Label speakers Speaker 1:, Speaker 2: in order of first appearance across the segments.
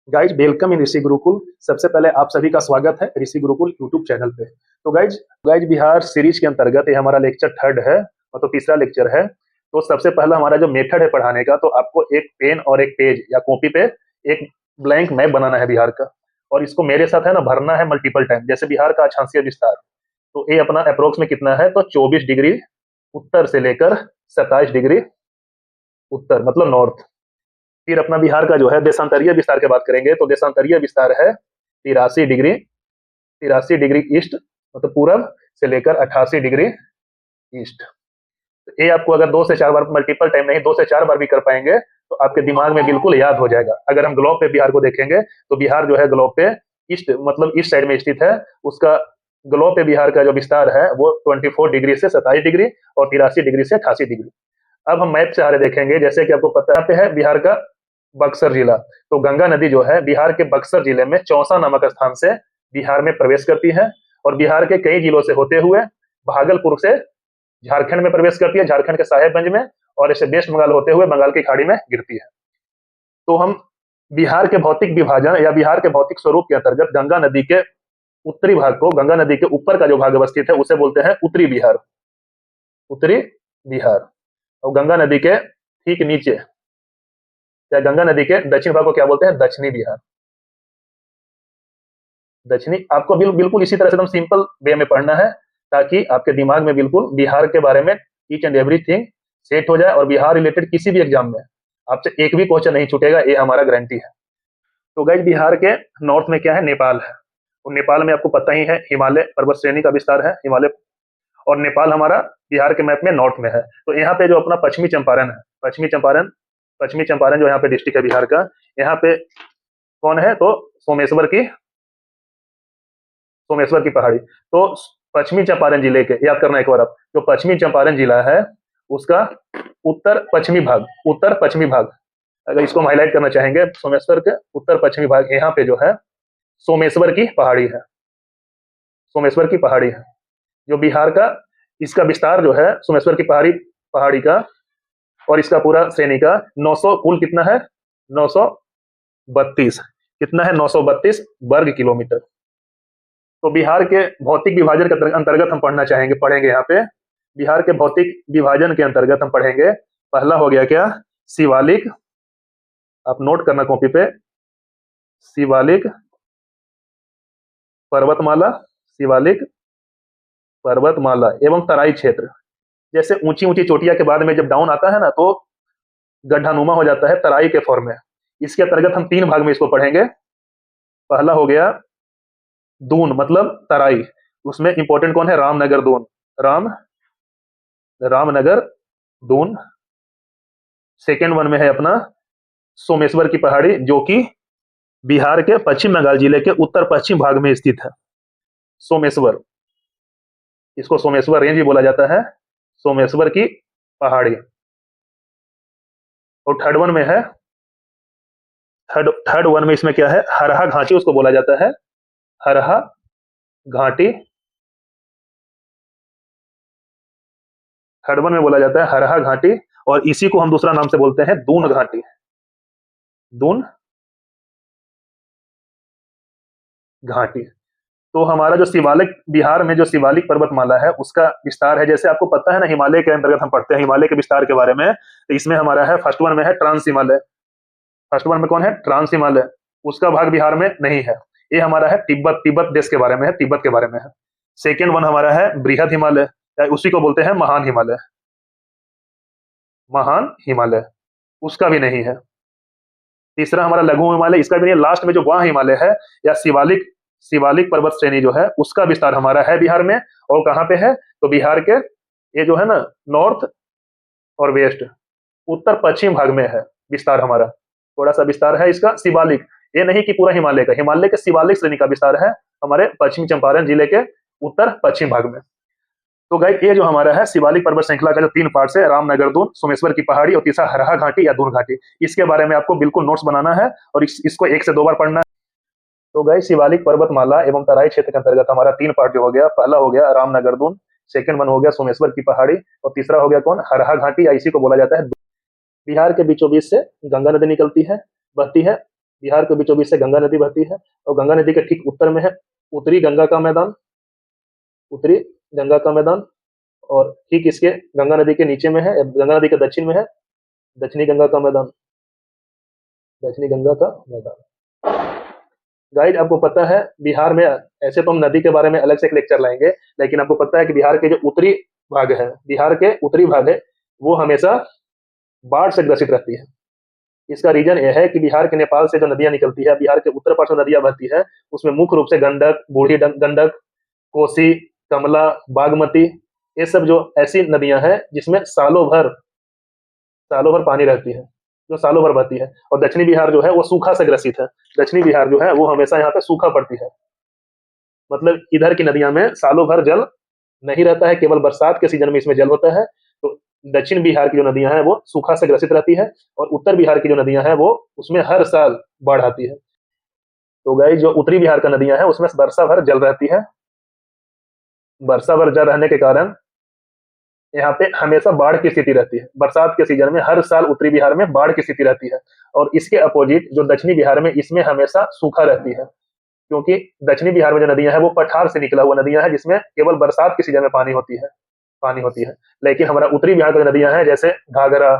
Speaker 1: Guys welcome in ऋषि गुरुकुल। सबसे पहले आप सभी का स्वागत है ऋषि गुरुकुल यूट्यूब चैनल पे। तो गाइज गाइज बिहार सीरीज के अंतर्गत ये हमारा लेक्चर थर्ड है और तो तीसरा लेक्चर है। तो सबसे पहला हमारा जो मेथड है पढ़ाने का, तो आपको एक पेन और एक पेज या कॉपी पे एक ब्लैंक मैप बनाना है बिहार का, और इसको मेरे साथ है ना भरना है मल्टीपल टाइम। जैसे बिहार का अक्षांशीय विस्तार, तो ये अपना अप्रोक्स में कितना है, तो 24 डिग्री उत्तर से लेकर 27 डिग्री उत्तर मतलब नॉर्थ। फिर अपना बिहार का जो है देशांतरीय विस्तार की बात करेंगे, तो देशांतरीय विस्तार है 83 डिग्री ईस्ट मतलब पूरब से लेकर 88 डिग्री ईस्ट। तो ये आपको अगर 2 से 4 बार मल्टीपल टाइम नहीं, 2 से 4 बार भी कर पाएंगे तो आपके दिमाग में बिल्कुल याद हो जाएगा। अगर हम ग्लोब पे बिहार को देखेंगे तो बिहार जो है ग्लोब पे ईस्ट मतलब ईस्ट साइड में स्थित है। उसका ग्लोब पे बिहार का जो विस्तार है वो 24 डिग्री से 27 डिग्री और 83 डिग्री से 88 डिग्री। अब हम मैप से आगे देखेंगे, जैसे कि आपको पता पे है बिहार का बक्सर जिला। तो गंगा नदी जो है बिहार के बक्सर जिले में चौसा नामक स्थान से बिहार में प्रवेश करती है, और बिहार के कई जिलों से होते हुए भागलपुर से झारखंड में प्रवेश करती है, झारखंड के साहेबगंज में, और इसे वेस्ट बंगाल होते हुए बंगाल की खाड़ी में गिरती है। तो हम बिहार के भौतिक विभाजन या बिहार के भौतिक स्वरूप के अंतर्गत गंगा नदी के उत्तरी भाग को, गंगा नदी के ऊपर का जो भाग अवस्थित है उसे बोलते हैं उत्तरी बिहार। उत्तरी बिहार। और गंगा नदी के ठीक नीचे या गंगा नदी के दक्षिण भाग को क्या बोलते हैं, दक्षिणी बिहार। दक्षिणी आपको बिल्कुल इसी तरह से एकदम सिंपल वे में पढ़ना है, ताकि आपके दिमाग में बिल्कुल बिहार के बारे में ईच एंड एवरीथिंग सेट हो जाए, और बिहार रिलेटेड किसी भी एग्जाम में आपसे एक भी क्वेश्चन नहीं छूटेगा, ये हमारा गारंटी है। तो गाइस बिहार के नॉर्थ में क्या है, नेपाल है। और नेपाल में आपको पता ही है हिमालय पर्वत श्रेणी का विस्तार है, हिमालय। और नेपाल हमारा बिहार के मैप में नॉर्थ में है। तो यहाँ पे जो अपना पश्चिमी चंपारण है, पश्चिमी चंपारण जो यहाँ पे डिस्ट्रिक्ट है बिहार का, यहाँ पे कौन है, तो सोमेश्वर की पहाड़ी। तो पश्चिमी चंपारण जिले के, याद करना एक बार आप, जो पश्चिमी चंपारण जिला है उसका उत्तर पश्चिमी भाग, अगर इसको हम हाईलाइट करना चाहेंगे, सोमेश्वर के उत्तर पश्चिमी भाग, यहाँ पे जो है सोमेश्वर की पहाड़ी है। सोमेश्वर की पहाड़ी है जो बिहार का, इसका विस्तार जो है सोमेश्वर की पहाड़ी का, और इसका पूरा श्रेणी का 900 कुल कितना है, 932, कितना है, 932 वर्ग किलोमीटर। तो बिहार के भौतिक विभाजन के अंतर्गत हम पढ़ेंगे यहाँ पे बिहार के भौतिक विभाजन के अंतर्गत हम पढ़ेंगे। पहला हो गया क्या, शिवालिक, आप नोट करना कॉपी पे, शिवालिक पर्वतमाला, शिवालिक पर्वतमाला एवं तराई क्षेत्र। जैसे ऊंची ऊंची चोटियां के बाद में जब डाउन आता है ना, तो गड्ढानुमा हो जाता है तराई के फॉर्म में। इसके अंतर्गत हम 3 भाग में इसको पढ़ेंगे। पहला हो गया दून मतलब तराई, उसमें इंपॉर्टेंट कौन है, रामनगर दून, रामनगर दून। सेकेंड वन में है अपना सोमेश्वर की पहाड़ी, जो कि बिहार के पश्चिम बंगाल जिले के उत्तर पश्चिम भाग में स्थित है। सोमेश्वर, इसको सोमेश्वर रेंज भी बोला जाता है, सोमेश्वर की पहाड़ी। और थर्ड वन में इसमें क्या है, हरहा घाटी उसको बोला जाता है, हरहा घाटी। थर्ड वन में बोला जाता है हरहा घाटी, और इसी को हम दूसरा नाम से बोलते हैं दून घाटी, दून घाटी। तो हमारा जो शिवालिक, बिहार में जो शिवालिक पर्वतमाला है उसका विस्तार है, जैसे आपको पता है ना, हिमालय के अंतर्गत हम पढ़ते हैं हिमालय के विस्तार के बारे में। तो इसमें हमारा है फर्स्ट वन में है ट्रांस हिमालय। फर्स्ट वन में कौन है, ट्रांस हिमालय, उसका भाग बिहार में नहीं है। ये हमारा है तिब्बत देश के बारे में है, तिब्बत के बारे में है। सेकेंड वन हमारा है बृहद हिमालय, उसी को बोलते हैं महान हिमालय, महान हिमालय, उसका भी नहीं है। तीसरा हमारा लघु हिमालय, इसका भी नहीं। लास्ट में जो वह हिमालय है या शिवालिक पर्वत श्रेणी जो है, उसका विस्तार हमारा है बिहार में। और कहाँ पे है, तो बिहार के ये जो है ना नॉर्थ और वेस्ट, उत्तर पश्चिम भाग में है विस्तार हमारा। थोड़ा सा विस्तार है इसका शिवालिक, ये नहीं कि पूरा हिमालय का, हिमालय के शिवालिक श्रेणी का विस्तार है हमारे पश्चिम चंपारण जिले के उत्तर पश्चिम भाग में। तो गाइस ये जो हमारा है शिवालिक पर्वत श्रृंखला का जो 3 पार्ट है, रामनगर दून, सोमेश्वर की पहाड़ी और तीसरा हरहा घाटी या दून घाटी, इसके बारे में आपको बिल्कुल नोट्स बनाना है और इसको 1 से 2 बार पढ़ना है। तो गाइस शिवालिक पर्वतमाला एवं तराई क्षेत्र के अंतर्गत हमारा 3 पार्ट जो हो गया, पहला हो गया रामनगर दून, सेकंड वन हो गया सोमेश्वर की पहाड़ी, और तीसरा हो गया कौन, हरहा घाटी या इसी को बोला जाता है। बिहार के बीचों बीच से गंगा नदी निकलती है, बहती है, बिहार के बीचों बीच से गंगा नदी बहती है और गंगा नदी के ठीक उत्तर में है उत्तरी गंगा का मैदान, उत्तरी गंगा का मैदान। और ठीक इसके गंगा नदी के नीचे में है, गंगा नदी के दक्षिण में है दक्षिणी गंगा का मैदान, दक्षिणी गंगा का मैदान। गाइड आपको पता है बिहार में, ऐसे तो हम नदी के बारे में अलग से एक लेक्चर लाएंगे, लेकिन आपको पता है कि बिहार के जो उत्तरी भाग है, बिहार के उत्तरी भाग है, वो हमेशा बाढ़ से ग्रसित रहती है। इसका रीजन यह है कि बिहार के नेपाल से जो नदियां निकलती है, बिहार के उत्तर पार्श्व नदियां बहती है, उसमें मुख्य रूप से गंडक, बूढ़ी गंडक, कोसी, कमला, बागमती, ये सब जो ऐसी नदियां हैं जिसमें सालों भर पानी रहती है, जो सालों भर बहती है। और दक्षिणी बिहार जो है वो सूखा से ग्रसित है, दक्षिणी बिहार जो है वो हमेशा यहाँ पे सूखा पड़ती है, मतलब इधर की नदियां में सालों भर जल नहीं रहता है, केवल बरसात के सीजन में इसमें जल होता है। तो दक्षिण बिहार की जो नदियां हैं वो सूखा से ग्रसित रहती है, और उत्तर बिहार की जो नदियां हैं वो उसमें हर साल बाढ़ आती है। तो गाइस जो उत्तरी बिहार का नदियां हैं उसमें वर्षा भर जल रहती है, वर्षा भर जल रहने के कारण यहाँ पे हमेशा बाढ़ की स्थिति रहती है। बरसात के सीजन में हर साल उत्तरी बिहार में बाढ़ की स्थिति रहती है, और इसके अपोजिट जो दक्षिणी बिहार में इसमें हमेशा सूखा रहती है, क्योंकि दक्षिणी बिहार में जो नदियां हैं वो पठार से निकला हुआ नदियां हैं जिसमें केवल बरसात के सीजन में पानी होती है। लेकिन हमारा उत्तरी बिहार की जो नदियां हैं जैसे घाघरा,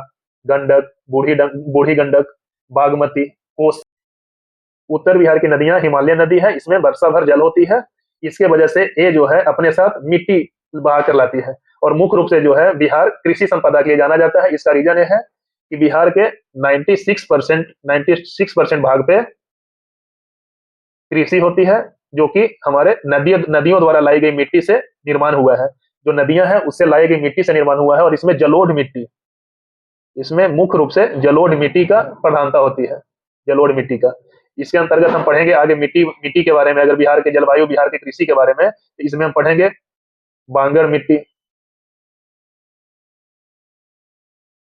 Speaker 1: गंडक, बूढ़ी गंडक, बागमती, कोस, उत्तर बिहार की नदियां हिमालय नदी है, इसमें वर्षा भर जल होती है। इसके वजह से ये जो है अपने साथ मिट्टी बहा कर लाती है, और मुख्य रूप से जो है बिहार कृषि संपदा के लिए जाना जाता है। इसका रीजन यह है कि बिहार के 96% भाग पे कृषि होती है, जो कि हमारे नदियों द्वारा लाई गई मिट्टी से निर्माण हुआ है। जो नदियां हैं उससे लाई गई मिट्टी से निर्माण हुआ है, और इसमें जलोढ़ मिट्टी, इसमें मुख्य रूप से जलोढ़ मिट्टी का प्रधानता होती है, जलोढ़ मिट्टी का। इसके अंतर्गत हम पढ़ेंगे आगे मिट्टी मिट्टी के बारे में, अगर बिहार के जलवायु, बिहार के कृषि के बारे में, तो इसमें हम पढ़ेंगे बांगर मिट्टी,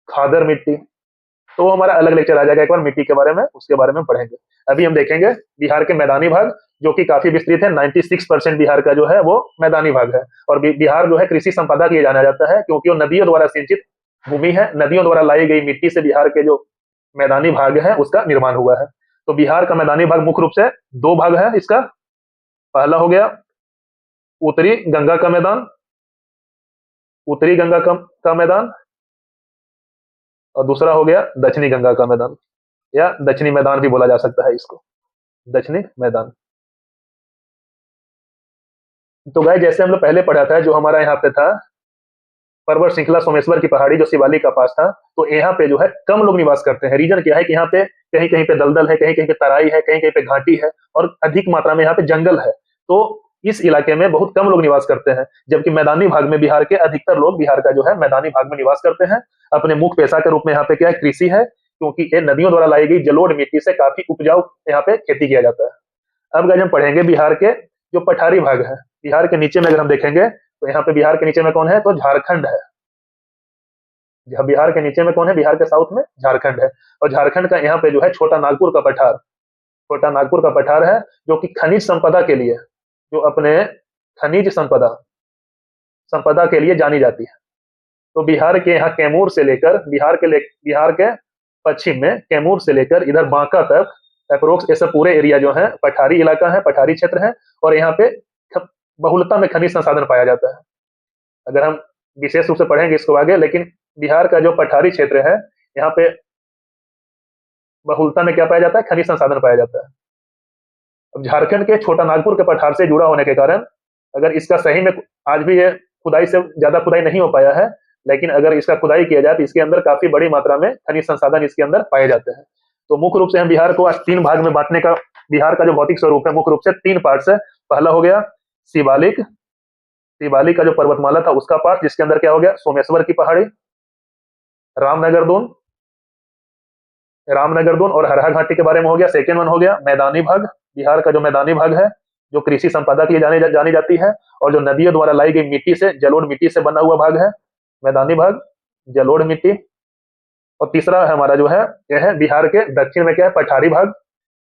Speaker 1: खादर मिट्टी। तो हमारा अलग लेक्चर आ जाएगा एक बार मिट्टी के बारे में, उसके बारे में पढ़ेंगे। अभी हम देखेंगे बिहार के मैदानी भाग, जो कि काफी विस्तृत है। 96% बिहार का जो है वो मैदानी भाग है, और बिहार जो है कृषि संपदा के लिए जाना जाता है, क्योंकि वो नदियों द्वारा सिंचित भूमि है। नदियों द्वारा लाई गई मिट्टी से बिहार के जो मैदानी भाग है उसका निर्माण हुआ है। तो बिहार का मैदानी भाग मुख्य रूप से दो भाग है इसका। पहला हो गया उत्तरी गंगा का मैदान, उत्तरी गंगा का मैदान, और दूसरा हो गया दक्षिणी गंगा का मैदान, या दक्षिणी मैदान भी बोला जा सकता है इसको, दक्षिणी मैदान। तो गाय जैसे हम लोग पहले पढ़ा था, जो हमारा यहाँ पे था पर्वत श्रृंखला सोमेश्वर की पहाड़ी जो शिवालिक का पास था, तो यहाँ पे जो है कम लोग निवास करते हैं। रीजन क्या है कि यहाँ पे कहीं कहीं पे दलदल है, कहीं कहीं पे तराई है, कहीं कहीं पे घाटी है, और अधिक मात्रा में यहाँ पे जंगल है। तो इस इलाके में बहुत कम लोग निवास करते हैं, जबकि मैदानी भाग में बिहार के अधिकतर लोग, बिहार का जो है मैदानी भाग में निवास करते हैं। अपने मुख्य पेशा के रूप में यहाँ पे क्या है, कृषि है, क्योंकि ये नदियों द्वारा लाई गई जलोढ़ मिट्टी से काफी उपजाऊ यहाँ पे खेती किया जाता है। अब हम पढ़ेंगे बिहार के जो पठारी भाग है। बिहार के नीचे में अगर हम देखेंगे तो यहाँ पे बिहार के नीचे में कौन है, तो झारखंड है। बिहार के नीचे में कौन है, बिहार के साउथ में झारखंड है। और झारखंड का यहाँ पे जो है छोटा नागपुर का पठार, छोटा नागपुर का पठार है, जो कि खनिज संपदा के लिए, जो अपने खनिज संपदा के लिए जानी जाती है। तो बिहार के यहाँ कैमूर से लेकर बिहार के पश्चिम में कैमूर से लेकर इधर बांका तक अप्रोक्स ऐसा पूरे एरिया जो है पठारी इलाका है, पठारी क्षेत्र है, और यहाँ पे बहुलता में खनिज संसाधन पाया जाता है। अगर हम विशेष रूप से पढ़ेंगे इसको आगे, लेकिन बिहार का जो पठारी क्षेत्र है यहाँ पे बहुलता में क्या पाया जाता है, खनिज संसाधन पाया जाता है। अब झारखंड के छोटा नागपुर के पठार से जुड़ा होने के कारण, अगर इसका सही में आज भी ये खुदाई से ज्यादा खुदाई नहीं हो पाया है, लेकिन अगर इसका खुदाई किया जाए तो इसके अंदर काफी बड़ी मात्रा में खनिज संसाधन इसके अंदर पाए जाते हैं। तो मुख्य रूप से हम बिहार को आज तीन भाग में बांटने का, बिहार का जो भौतिक स्वरूप है मुख्य रूप से तीन पार्ट है। पहला हो गया शिवालिक, शिवालिक का जो पर्वतमाला था उसका पार्ट, जिसके अंदर क्या हो गया, सोमेश्वर की पहाड़ी, रामनगर दून और हरहा घाटी के बारे में हो गया। सेकेंड वन हो गया मैदानी भाग, बिहार का जो मैदानी भाग है, जो कृषि संपदा के लिए जानी जाती है, और जो नदियों द्वारा लाई गई मिट्टी से, जलोढ़ मिट्टी से बना हुआ भाग है मैदानी भाग, जलोढ़ मिट्टी। और तीसरा हमारा जो है यह है बिहार के दक्षिण में क्या है, पठारी भाग,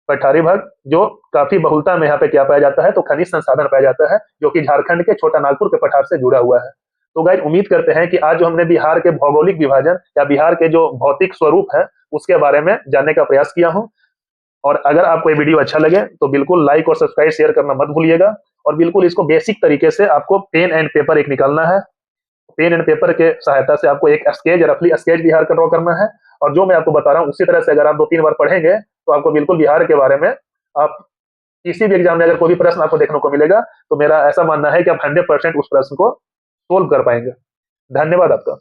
Speaker 1: पठारी भाग जो काफी बहुलता में यहाँ पे क्या पाया जाता है, तो खनिज संसाधन पाया जाता है, जो कि झारखंड के छोटा नागपुर के पठार से जुड़ा हुआ है। तो गाइस उम्मीद करते हैं कि आज जो हमने बिहार के भौगोलिक विभाजन या बिहार के जो भौतिक स्वरूप है उसके बारे में जानने का प्रयास किया हूं, और अगर आपको ये वीडियो अच्छा लगे तो बिल्कुल लाइक और सब्सक्राइब शेयर करना मत भूलिएगा। और बिल्कुल इसको बेसिक तरीके से आपको पेन एंड पेपर एक निकालना है। पेन एंड पेपर के सहायता से आपको एक स्केच, रफली स्केच बिहार का ड्रॉ करना है। और जो मैं आपको बता रहा हूँ उसी तरह से अगर आप 2-3 बार पढ़ेंगे तो आपको बिल्कुल बिहार के बारे में, आप किसी भी एग्जाम में अगर कोई भी प्रश्न आपको देखने को मिलेगा तो मेरा ऐसा मानना है कि आप 100% उस प्रश्न को सोल्व कर पाएंगे। धन्यवाद आपका।